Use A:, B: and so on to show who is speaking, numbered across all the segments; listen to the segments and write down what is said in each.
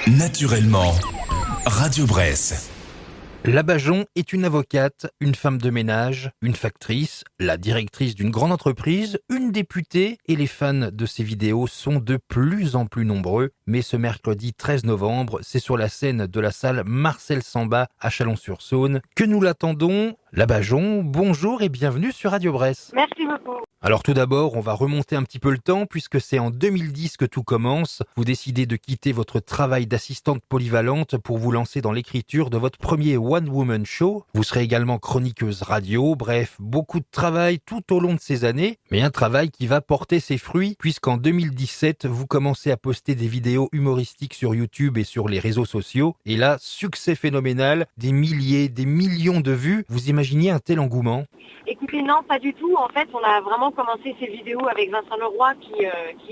A: Naturellement, Radio Bresse.
B: La Bajon est une avocate, une femme de ménage, une factrice, la directrice d'une grande entreprise, une députée et les fans de ses vidéos sont de plus en plus nombreux. Mais ce mercredi 13 novembre, c'est sur la scène de la salle Marcel Samba à Chalon-sur-Saône que nous l'attendons. La Bajon, bonjour et bienvenue sur Radio Bresse.
C: Merci beaucoup.
B: Alors tout d'abord, on va remonter un petit peu le temps puisque c'est en 2010 que tout commence. Vous décidez de quitter votre travail d'assistante polyvalente pour vous lancer dans l'écriture de votre premier one-woman show. Vous serez également chroniqueuse radio, bref, beaucoup de travail tout au long de ces années, mais un travail qui va porter ses fruits puisqu'en 2017, vous commencez à poster des vidéos humoristiques sur YouTube et sur les réseaux sociaux. Et là, succès phénoménal, des milliers, des millions de vues. Vous imaginez un tel engouement ?
C: Écoutez, non, pas du tout. En fait, on a vraiment commencé ces vidéos avec Vincent Leroy, qui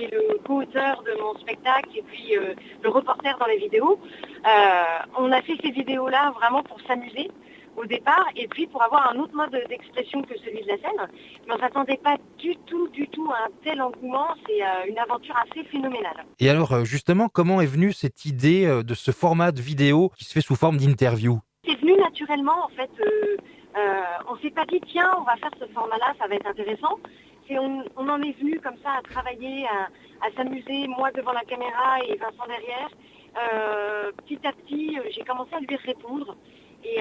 C: est le co-auteur de mon spectacle et puis le reporter dans les vidéos. On a fait ces vidéos-là vraiment pour s'amuser au départ et puis pour avoir un autre mode d'expression que celui de la scène. Mais on ne s'attendait pas du tout à un tel engouement. C'est une aventure assez phénoménale.
B: Et alors, justement, comment est venue cette idée de ce format de vidéo qui se fait sous forme d'interview ?
C: C'est venu naturellement, en fait. On s'est pas dit, tiens, on va faire ce format-là, ça va être intéressant. On en est venu comme ça à travailler, à s'amuser, moi devant la caméra et Vincent derrière. Petit à petit, j'ai commencé à lui répondre. Et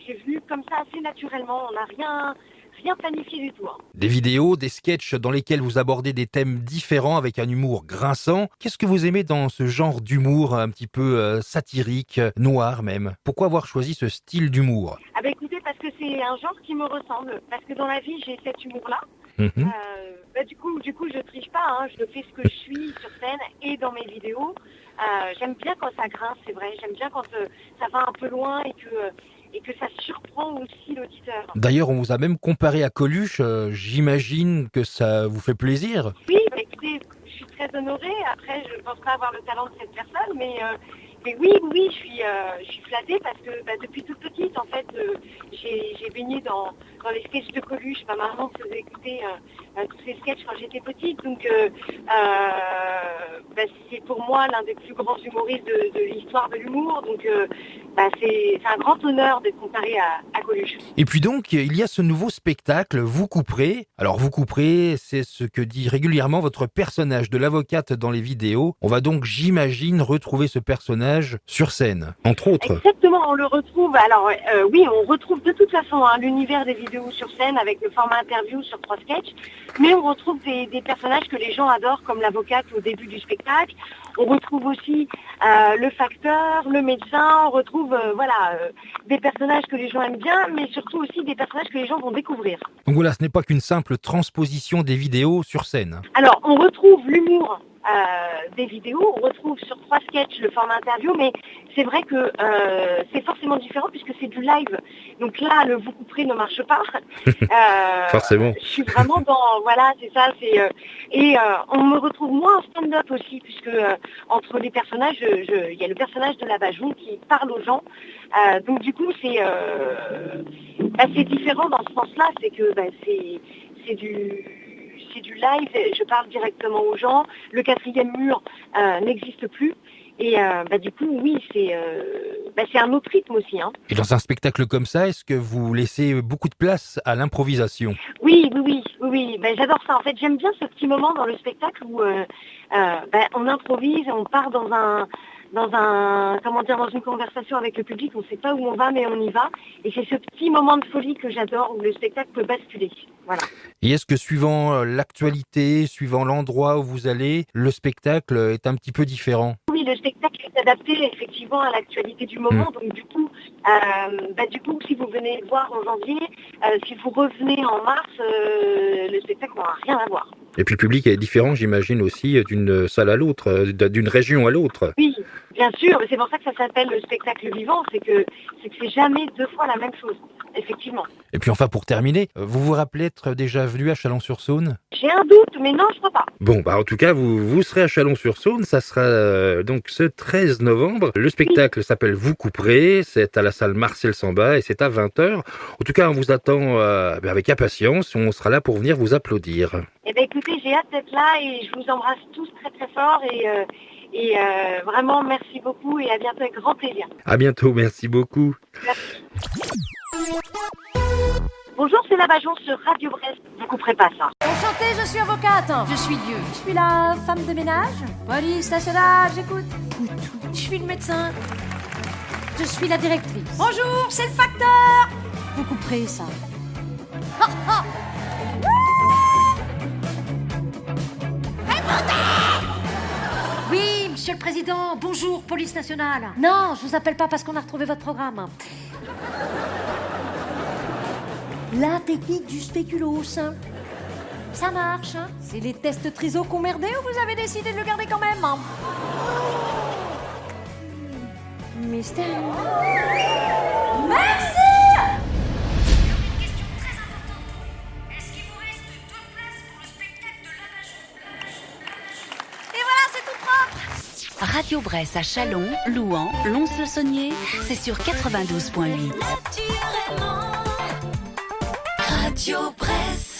C: c'est venu comme ça assez naturellement. On n'a rien planifié du tout.
B: Des vidéos, des sketchs dans lesquels vous abordez des thèmes différents avec un humour grinçant. Qu'est-ce que vous aimez dans ce genre d'humour un petit peu satirique, noir même ? Pourquoi avoir choisi ce style d'humour ?
C: Ah bah écoutez, parce que c'est un genre qui me ressemble. Parce que dans la vie, j'ai cet humour-là. Du coup, je triche pas. Je fais ce que je suis sur scène et dans mes vidéos. J'aime bien quand ça grince, c'est vrai. J'aime bien quand ça va un peu loin et que ça surprend aussi l'auditeur.
B: D'ailleurs, on vous a même comparé à Coluche. J'imagine que ça vous fait plaisir.
C: Oui, écoutez, je suis très honorée. Après, je ne pense pas avoir le talent de cette personne, mais oui, je suis flattée parce que depuis toute petite, en fait, j'ai baigné dans les sketchs de Coluche. Ma maman me faisait écouter tous ces sketchs quand j'étais petite, donc c'est pour moi l'un des plus grands humoristes de l'histoire de l'humour, donc c'est un grand honneur d'être comparé à Coluche.
B: Et puis donc, il y a ce nouveau spectacle, Vous couperez. Alors, Vous couperez, c'est ce que dit régulièrement votre personnage de l'avocate dans les vidéos. On va donc, j'imagine, retrouver ce personnage sur scène, entre autres.
C: Exactement, on le retrouve. Alors, oui, on retrouve de toute façon l'univers des vidéos sur scène avec le format interview sur 3 sketchs. Mais on retrouve des personnages que les gens adorent, comme l'avocate au début du spectacle. On retrouve aussi le facteur, le médecin. On retrouve des personnages que les gens aiment bien, mais surtout aussi des personnages que les gens vont découvrir.
B: Donc voilà, ce n'est pas qu'une simple transposition des vidéos sur scène.
C: Alors, on retrouve l'humour des vidéos, on retrouve sur 3 sketchs le format interview, mais c'est vrai que c'est forcément différent puisque c'est du live. Donc là, le Vous couperez ne marche pas.
B: Forcément.
C: Je suis vraiment c'est ça. On me retrouve moins en stand-up aussi puisque entre les personnages, il y a le personnage de la Bajon qui parle aux gens. Donc du coup, c'est différent dans ce sens-là, c'est que c'est du live, je parle directement aux gens, le 4e mur n'existe plus, et du coup, oui, c'est un autre rythme aussi.
B: Et dans un spectacle comme ça, est-ce que vous laissez beaucoup de place à l'improvisation ?
C: Oui, j'adore ça. En fait, j'aime bien ce petit moment dans le spectacle où on improvise, on part dans une conversation avec le public, on ne sait pas où on va, mais on y va. Et c'est ce petit moment de folie que j'adore, où le spectacle peut basculer. Voilà.
B: Et est-ce que suivant l'actualité, suivant l'endroit où vous allez, le spectacle est un petit peu différent ?
C: Oui, le spectacle est adapté effectivement à l'actualité du moment. Donc du coup, si vous venez le voir en janvier, si vous revenez en mars, le spectacle n'aura rien à voir.
B: Et puis le public est différent, j'imagine aussi, d'une salle à l'autre, d'une région à l'autre.
C: Oui, bien sûr, mais c'est pour ça que ça s'appelle le spectacle vivant, c'est que c'est jamais 2 fois la même chose, effectivement.
B: Et puis enfin, pour terminer, vous vous rappelez être déjà venu à Chalon-sur-Saône ?
C: J'ai un doute, mais non, je crois pas.
B: Bon, en tout cas, vous serez à Chalon-sur-Saône, ça sera donc ce 13 novembre. Le spectacle s'appelle Vous couperez, c'est à la salle Marcel Samba et c'est à 20h. En tout cas, on vous attend avec impatience, on sera là pour venir vous applaudir.
C: Eh bien écoutez, j'ai hâte d'être là et je vous embrasse tous très très fort et Et vraiment, merci beaucoup et à bientôt avec grand plaisir.
B: À bientôt, merci beaucoup.
C: Merci. Bonjour, c'est la Bajon sur Radio Brest. Vous couperez pas ça.
D: Enchantée, je suis avocate. Je suis Dieu. Je suis la femme de ménage. Police nationale, j'écoute. Je suis le médecin. Je suis la directrice. Bonjour, c'est le facteur. Vous couperez ça. Oui, monsieur le président. Bonjour, police nationale. Non, je vous appelle pas parce qu'on a retrouvé votre programme. La technique du spéculoos. Ça marche. C'est les tests triso qu'on merdé ou vous avez décidé de le garder quand même? Mystère. Merci.
E: Une question très importante. Est-ce qu'il vous reste 2 places pour le spectacle de
D: Et voilà, c'est tout propre.
F: Radio Brest à Châlons, Louhans, Lons-le-Saunier, c'est sur 92.8.
E: Radio Brest.